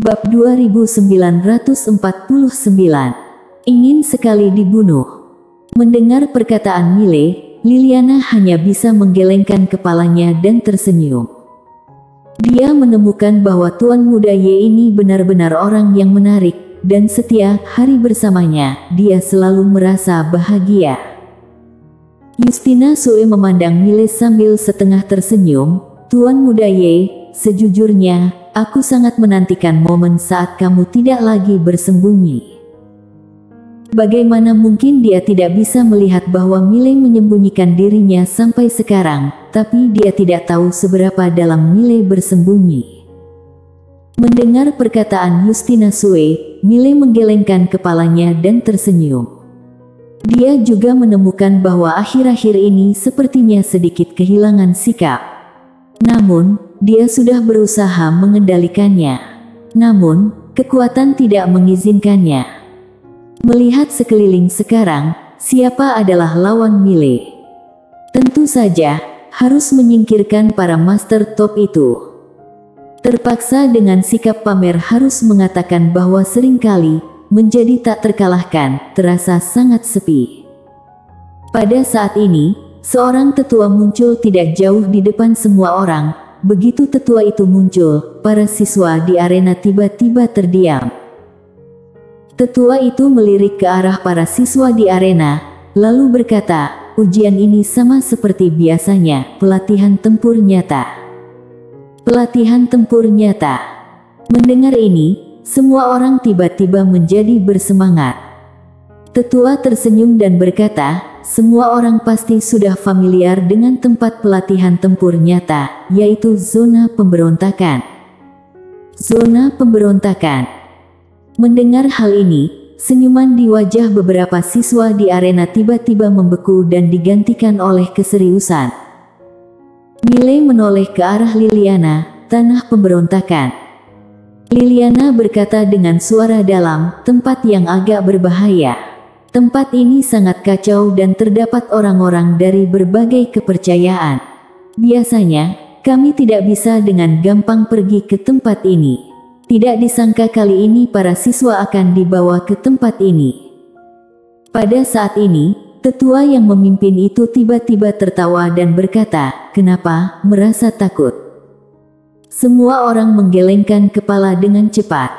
Bab 2949. Ingin sekali dibunuh. Mendengar perkataan Mile, Liliana hanya bisa menggelengkan kepalanya dan tersenyum. Dia menemukan bahwa Tuan Muda Ye ini benar-benar orang yang menarik, dan setiap hari bersamanya, dia selalu merasa bahagia. Justina Sue memandang Mile sambil setengah tersenyum. Tuan Muda Ye, sejujurnya, aku sangat menantikan momen saat kamu tidak lagi bersembunyi. Bagaimana mungkin dia tidak bisa melihat bahwa Mile menyembunyikan dirinya sampai sekarang, tapi dia tidak tahu seberapa dalam Mile bersembunyi. Mendengar perkataan Justina Sue, Mile menggelengkan kepalanya dan tersenyum. Dia juga menemukan bahwa akhir-akhir ini sepertinya sedikit kehilangan sikap. Namun, dia sudah berusaha mengendalikannya. Namun, kekuatan tidak mengizinkannya. Melihat sekeliling sekarang, siapa adalah lawan Mile? Tentu saja, harus menyingkirkan para master top itu. Terpaksa dengan sikap pamer harus mengatakan bahwa seringkali, menjadi tak terkalahkan, terasa sangat sepi. Pada saat ini, seorang tetua muncul tidak jauh di depan semua orang. Begitu tetua itu muncul, para siswa di arena tiba-tiba terdiam. Tetua itu melirik ke arah para siswa di arena, lalu berkata, ujian ini sama seperti biasanya, pelatihan tempur nyata. Pelatihan tempur nyata. Mendengar ini, semua orang tiba-tiba menjadi bersemangat. Tetua tersenyum dan berkata, semua orang pasti sudah familiar dengan tempat pelatihan tempur nyata, yaitu zona pemberontakan. Zona pemberontakan. Mendengar hal ini, senyuman di wajah beberapa siswa di arena tiba-tiba membeku dan digantikan oleh keseriusan. Mile menoleh ke arah Liliana, tanah pemberontakan. Liliana berkata dengan suara dalam, tempat yang agak berbahaya. Tempat ini sangat kacau dan terdapat orang-orang dari berbagai kepercayaan. Biasanya, kami tidak bisa dengan gampang pergi ke tempat ini. Tidak disangka kali ini para siswa akan dibawa ke tempat ini. Pada saat ini, tetua yang memimpin itu tiba-tiba tertawa dan berkata, kenapa, merasa takut? Semua orang menggelengkan kepala dengan cepat.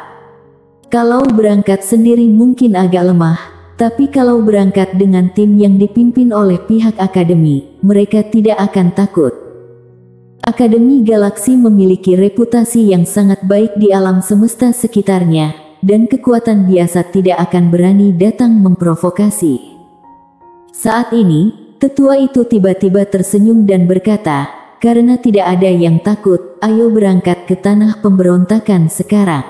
Kalau berangkat sendiri mungkin agak lemah, tapi kalau berangkat dengan tim yang dipimpin oleh pihak akademi, mereka tidak akan takut. Akademi Galaksi memiliki reputasi yang sangat baik di alam semesta sekitarnya, dan kekuatan biasa tidak akan berani datang memprovokasi. Saat ini, tetua itu tiba-tiba tersenyum dan berkata, karena tidak ada yang takut, ayo berangkat ke tanah pemberontakan sekarang.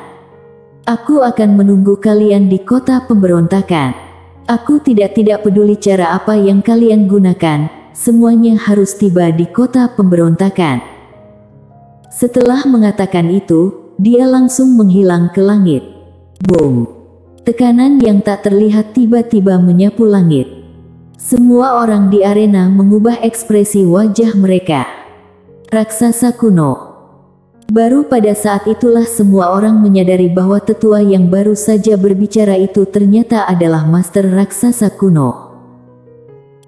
Aku akan menunggu kalian di kota pemberontakan. Aku tidak peduli cara apa yang kalian gunakan. Semuanya harus tiba di kota pemberontakan. Setelah mengatakan itu, dia langsung menghilang ke langit. Boom! Tekanan yang tak terlihat tiba-tiba menyapu langit. Semua orang di arena mengubah ekspresi wajah mereka. Raksasa kuno. Baru pada saat itulah semua orang menyadari bahwa tetua yang baru saja berbicara itu ternyata adalah master raksasa kuno.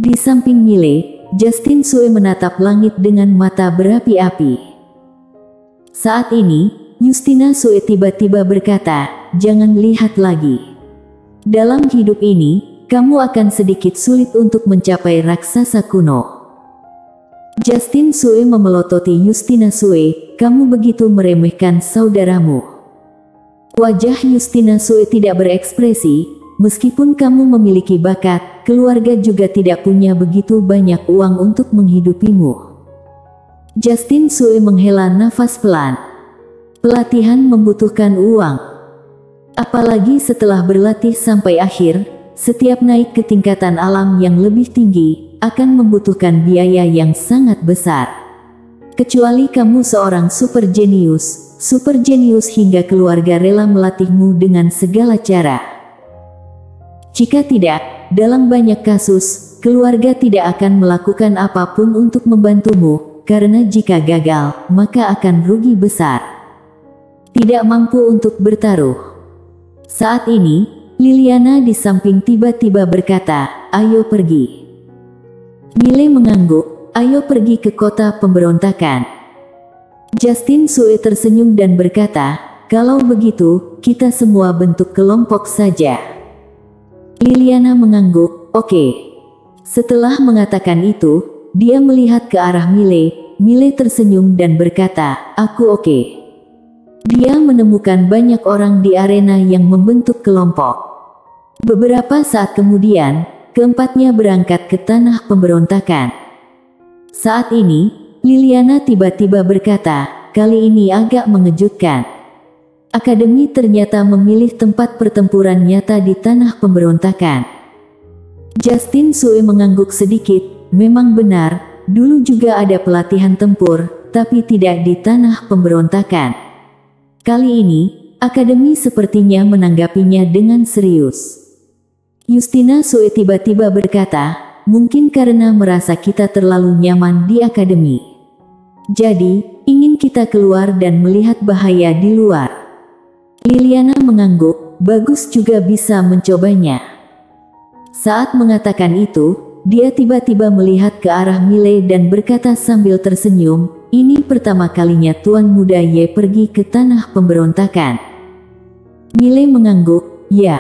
Di samping Mile, Justin Sue menatap langit dengan mata berapi-api. Saat ini, Justina Sue tiba-tiba berkata, jangan lihat lagi. Dalam hidup ini, kamu akan sedikit sulit untuk mencapai raksasa kuno. Justin Sue memelototi Justina Sue, kamu begitu meremehkan saudaramu. Wajah Justina Sue tidak berekspresi. Meskipun kamu memiliki bakat, keluarga juga tidak punya begitu banyak uang untuk menghidupimu. Justin Sue menghela nafas pelan. Pelatihan membutuhkan uang. Apalagi setelah berlatih sampai akhir, setiap naik ke tingkatan alam yang lebih tinggi, akan membutuhkan biaya yang sangat besar. Kecuali kamu seorang super jenius hingga keluarga rela melatihmu dengan segala cara. Jika tidak, dalam banyak kasus, keluarga tidak akan melakukan apapun untuk membantumu, karena jika gagal, maka akan rugi besar. tidak mampu untuk bertaruh. Saat ini, Liliana di samping tiba-tiba berkata, "Ayo pergi." Miley mengangguk, "Ayo pergi ke kota pemberontakan." Justin Sue tersenyum dan berkata, "Kalau begitu, kita semua bentuk kelompok saja." Liliana mengangguk, "Oke." Setelah mengatakan itu, dia melihat ke arah Miley. Miley tersenyum dan berkata, "Aku oke." Dia menemukan banyak orang di arena yang membentuk kelompok. Beberapa saat kemudian, keempatnya berangkat ke tanah pemberontakan. Saat ini, Liliana tiba-tiba berkata, "Kali ini agak mengejutkan. Akademi ternyata memilih tempat pertempuran nyata di tanah pemberontakan." Justin Sue mengangguk sedikit, "Memang benar, dulu juga ada pelatihan tempur, tapi tidak di tanah pemberontakan. Kali ini, Akademi sepertinya menanggapinya dengan serius." Justina Sue tiba-tiba berkata, "Mungkin karena merasa kita terlalu nyaman di akademi. Jadi, ingin kita keluar dan melihat bahaya di luar." Liliana mengangguk, "Bagus juga bisa mencobanya." Saat mengatakan itu, dia tiba-tiba melihat ke arah Miley dan berkata sambil tersenyum, "Ini pertama kalinya Tuan Muda Ye pergi ke tanah pemberontakan." Miley mengangguk, "Ya."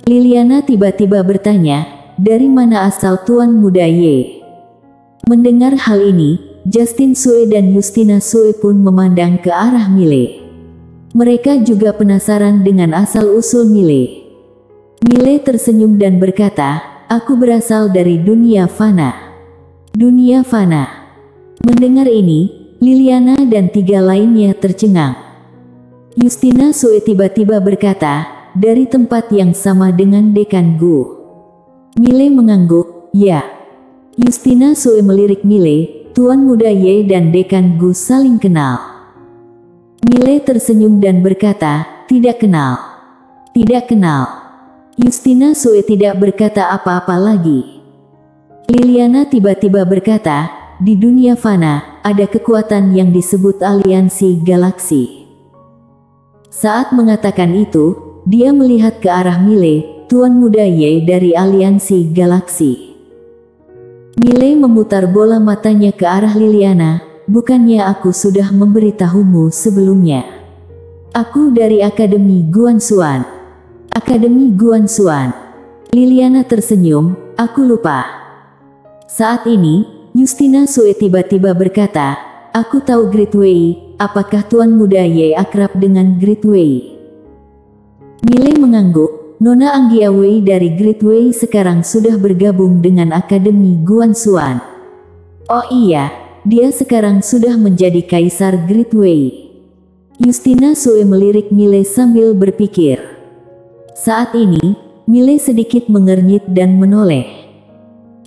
Liliana tiba-tiba bertanya, "Dari mana asal Tuan Muda Ye?" Mendengar hal ini, Justin Sue dan Justina Sue pun memandang ke arah Miley. Mereka juga penasaran dengan asal-usul Miley. Miley tersenyum dan berkata, "Aku berasal dari dunia fana." Dunia fana. Mendengar ini, Liliana dan tiga lainnya tercengang. Justina Sue tiba-tiba berkata, "Dari tempat yang sama dengan Dekan Gu." Miley mengangguk, "Ya." Justina Sue melirik Miley, "Tuan Muda Ye dan Dekan Gu saling kenal." Miley tersenyum dan berkata, "Tidak kenal." "Tidak kenal." Justina Sue tidak berkata apa-apa lagi. Liliana tiba-tiba berkata, "Di dunia fana, ada kekuatan yang disebut aliansi galaksi." Saat mengatakan itu, dia melihat ke arah Miley, Tuan Muda Ye dari aliansi galaksi. Miley memutar bola matanya ke arah Liliana, "Bukannya aku sudah memberitahumu sebelumnya? Aku dari Akademi Guanxuan." "Akademi Guanxuan." Liliana tersenyum, "Aku lupa." Saat ini, Justina Sue tiba-tiba berkata, "Aku tahu Great Wei, apakah Tuan Muda Ye akrab dengan Great Wei?" Miley mengangguk, "Nona Anggia Wei dari Great Wei sekarang sudah bergabung dengan Akademi Guanxuan." "Oh iya, dia sekarang sudah menjadi Kaisar Great Wei." Justina Sue melirik Miley sambil berpikir. Saat ini, Miley sedikit mengernyit dan menoleh.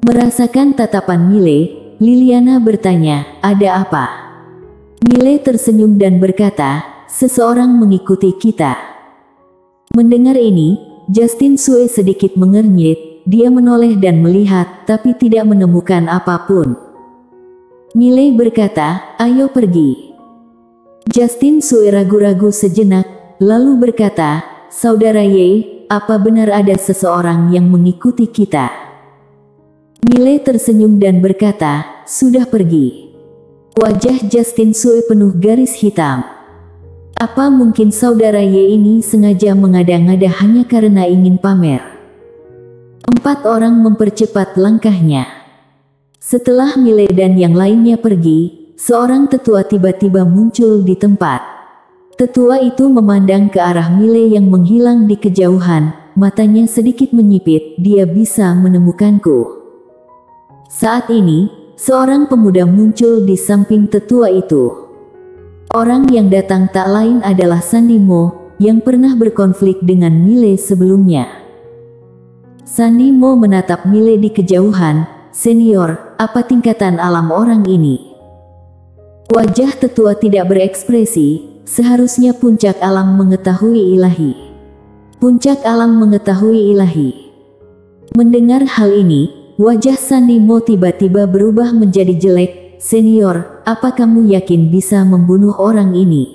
Merasakan tatapan Miley, Liliana bertanya, "Ada apa?" Miley tersenyum dan berkata, "Seseorang mengikuti kita." Mendengar ini, Justin Sue sedikit mengernyit, dia menoleh dan melihat, tapi tidak menemukan apapun. Miley berkata, "Ayo pergi." Justin Sue ragu-ragu sejenak, lalu berkata, "Saudara Ye, apa benar ada seseorang yang mengikuti kita?" Miley tersenyum dan berkata, "Sudah pergi." Wajah Justin Sue penuh garis hitam. Apa mungkin saudara Ye ini sengaja mengada-ngada hanya karena ingin pamer? 4 orang mempercepat langkahnya. Setelah Miley dan yang lainnya pergi, seorang tetua tiba-tiba muncul di tempat. Tetua itu memandang ke arah Miley yang menghilang di kejauhan, matanya sedikit menyipit, "Dia bisa menemukanku." Saat ini, seorang pemuda muncul di samping tetua itu. Orang yang datang tak lain adalah Sandy Mo, yang pernah berkonflik dengan Miley sebelumnya. Sandy Mo menatap Miley di kejauhan, "Senior, apa tingkatan alam orang ini?" Wajah tetua tidak berekspresi, seharusnya puncak alam mengetahui ilahi. Puncak alam mengetahui ilahi. Mendengar hal ini, wajah Sandy Mo tiba-tiba berubah menjadi jelek. "Senior, apa kamu yakin bisa membunuh orang ini?"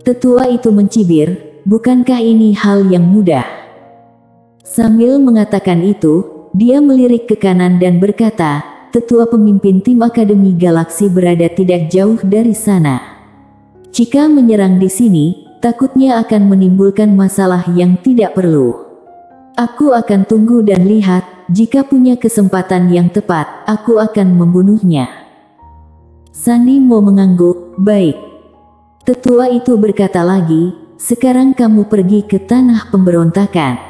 Tetua itu mencibir, bukankah ini hal yang mudah? Sambil mengatakan itu, dia melirik ke kanan dan berkata, tetua pemimpin tim Akademi Galaksi berada tidak jauh dari sana. Jika menyerang di sini, takutnya akan menimbulkan masalah yang tidak perlu. Aku akan tunggu dan lihat, jika punya kesempatan yang tepat, aku akan membunuhnya. Sandi Mo mengangguk, baik. Tetua itu berkata lagi, sekarang kamu pergi ke tanah pemberontakan.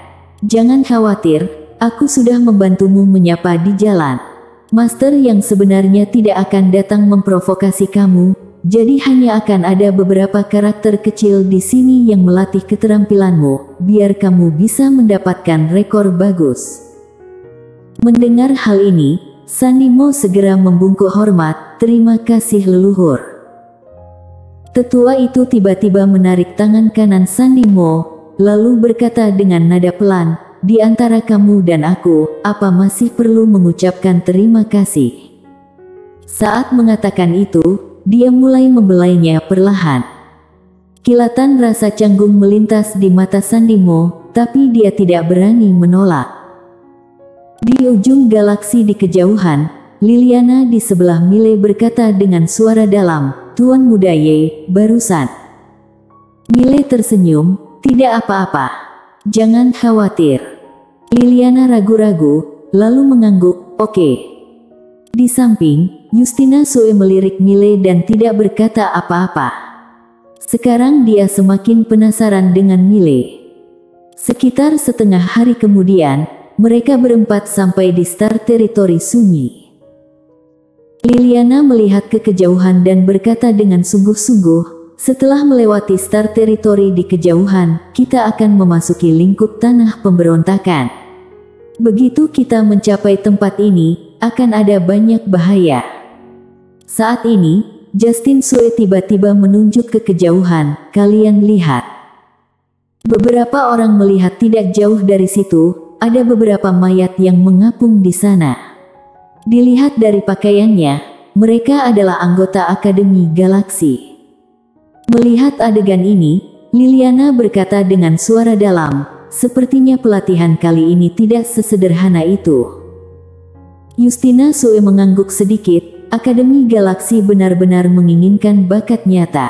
Jangan khawatir, aku sudah membantumu menyapa di jalan. Master yang sebenarnya tidak akan datang memprovokasi kamu, jadi hanya akan ada beberapa karakter kecil di sini yang melatih keterampilanmu, biar kamu bisa mendapatkan rekor bagus. Mendengar hal ini, Sandi Mo segera membungkuk hormat, terima kasih leluhur. Tetua itu tiba-tiba menarik tangan kanan Sandi Mo, lalu berkata dengan nada pelan, di antara kamu dan aku, apa masih perlu mengucapkan terima kasih? Saat mengatakan itu, dia mulai membelainya perlahan. Kilatan rasa canggung melintas di mata Sandi Mo, tapi dia tidak berani menolak. Di ujung galaksi di kejauhan, Liliana di sebelah Mile berkata dengan suara dalam, Tuan Muda Ye, barusan. Mile tersenyum, tidak apa-apa. Jangan khawatir. Liliana ragu-ragu, lalu mengangguk, oke. Di samping, Justina Sue melirik Mile dan tidak berkata apa-apa. Sekarang dia semakin penasaran dengan Mile. Sekitar setengah hari kemudian, mereka berempat sampai di Star Territory sunyi. Liliana melihat ke kejauhan dan berkata dengan sungguh-sungguh, setelah melewati Star Territory di kejauhan, kita akan memasuki lingkup tanah pemberontakan. Begitu kita mencapai tempat ini, akan ada banyak bahaya. Saat ini, Justin Sue tiba-tiba menunjuk ke kejauhan, kalian lihat. Beberapa orang melihat tidak jauh dari situ, ada beberapa mayat yang mengapung di sana. Dilihat dari pakaiannya, mereka adalah anggota Akademi Galaksi. Melihat adegan ini, Liliana berkata dengan suara dalam, sepertinya pelatihan kali ini tidak sesederhana itu. Justina Sue mengangguk sedikit, Akademi Galaksi benar-benar menginginkan bakat nyata.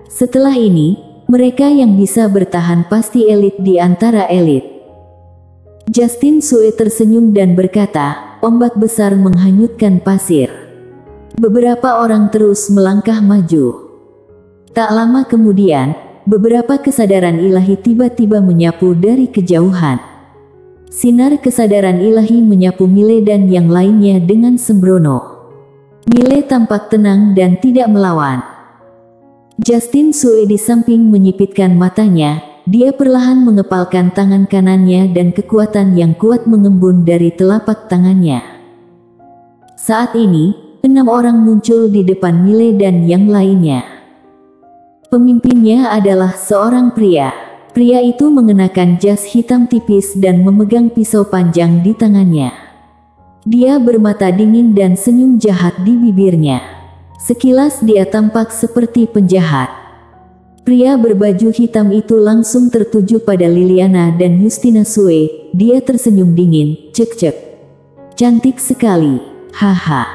Setelah ini, mereka yang bisa bertahan pasti elit di antara elit. Justin Sue tersenyum dan berkata, ombak besar menghanyutkan pasir. Beberapa orang terus melangkah maju. Tak lama kemudian, beberapa kesadaran ilahi tiba-tiba menyapu dari kejauhan. Sinar kesadaran ilahi menyapu Mile dan yang lainnya dengan sembrono. Mile tampak tenang dan tidak melawan. Justin Sue di samping menyipitkan matanya, dia perlahan mengepalkan tangan kanannya dan kekuatan yang kuat mengembun dari telapak tangannya. Saat ini, 6 orang muncul di depan Mile dan yang lainnya. Pemimpinnya adalah seorang pria. Pria itu mengenakan jas hitam tipis dan memegang pisau panjang di tangannya. Dia bermata dingin dan senyum jahat di bibirnya. Sekilas dia tampak seperti penjahat. Pria berbaju hitam itu langsung tertuju pada Liliana dan Justina Sue. Dia tersenyum dingin, cek-cek. Cantik sekali, haha.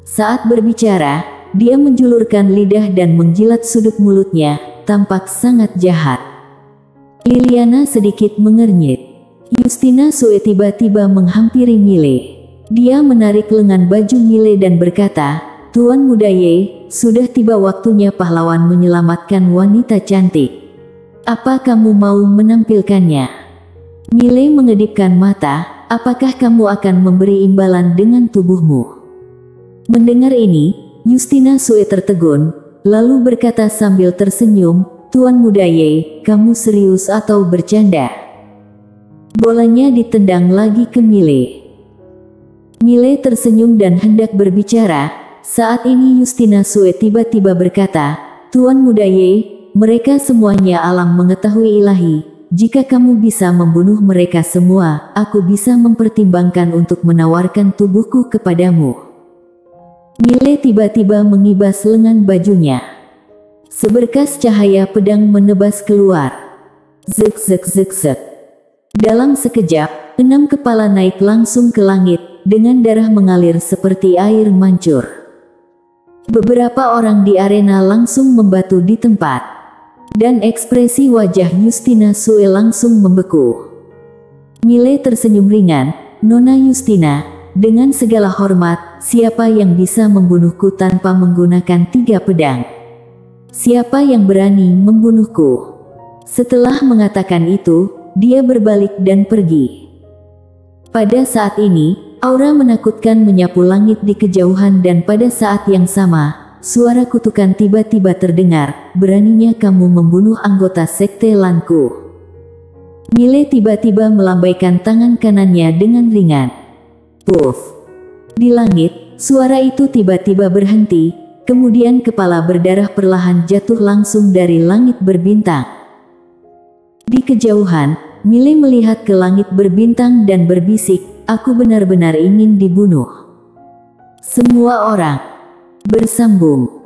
Saat berbicara, dia menjulurkan lidah dan menjilat sudut mulutnya, tampak sangat jahat. Liliana sedikit mengernyit. Justina Sue tiba-tiba menghampiri Mile. Dia menarik lengan baju Mile dan berkata, Tuan Muda Ye, sudah tiba waktunya pahlawan menyelamatkan wanita cantik. Apa kamu mau menampilkannya? Mile mengedipkan mata, apakah kamu akan memberi imbalan dengan tubuhmu? Mendengar ini, Justina Sue tertegun, lalu berkata sambil tersenyum, Tuan Muda Ye, kamu serius atau bercanda? Bolanya ditendang lagi ke Mile. Mile tersenyum dan hendak berbicara. Saat ini Justina Sue tiba-tiba berkata, Tuan Muda Ye, mereka semuanya alam mengetahui ilahi. Jika kamu bisa membunuh mereka semua, aku bisa mempertimbangkan untuk menawarkan tubuhku kepadamu. Mile tiba-tiba mengibas lengan bajunya. Seberkas cahaya pedang menebas keluar. Zek zek zek zek. Dalam sekejap, 6 kepala naik langsung ke langit, dengan darah mengalir seperti air mancur. Beberapa orang di arena langsung membatu di tempat. Dan ekspresi wajah Justina Sue langsung membeku. Mile tersenyum ringan, "Nona Justina, dengan segala hormat, siapa yang bisa membunuhku tanpa menggunakan 3 pedang? Siapa yang berani membunuhku?" Setelah mengatakan itu, dia berbalik dan pergi. Pada saat ini, aura menakutkan menyapu langit di kejauhan dan pada saat yang sama, suara kutukan tiba-tiba terdengar, "Beraninya kamu membunuh anggota sekte Lanku." Mile tiba-tiba melambaikan tangan kanannya dengan ringan. Puff! Di langit, suara itu tiba-tiba berhenti, kemudian kepala berdarah perlahan jatuh langsung dari langit berbintang. Di kejauhan, Mile melihat ke langit berbintang dan berbisik, "Aku benar-benar ingin dibunuh." Semua orang bersambung.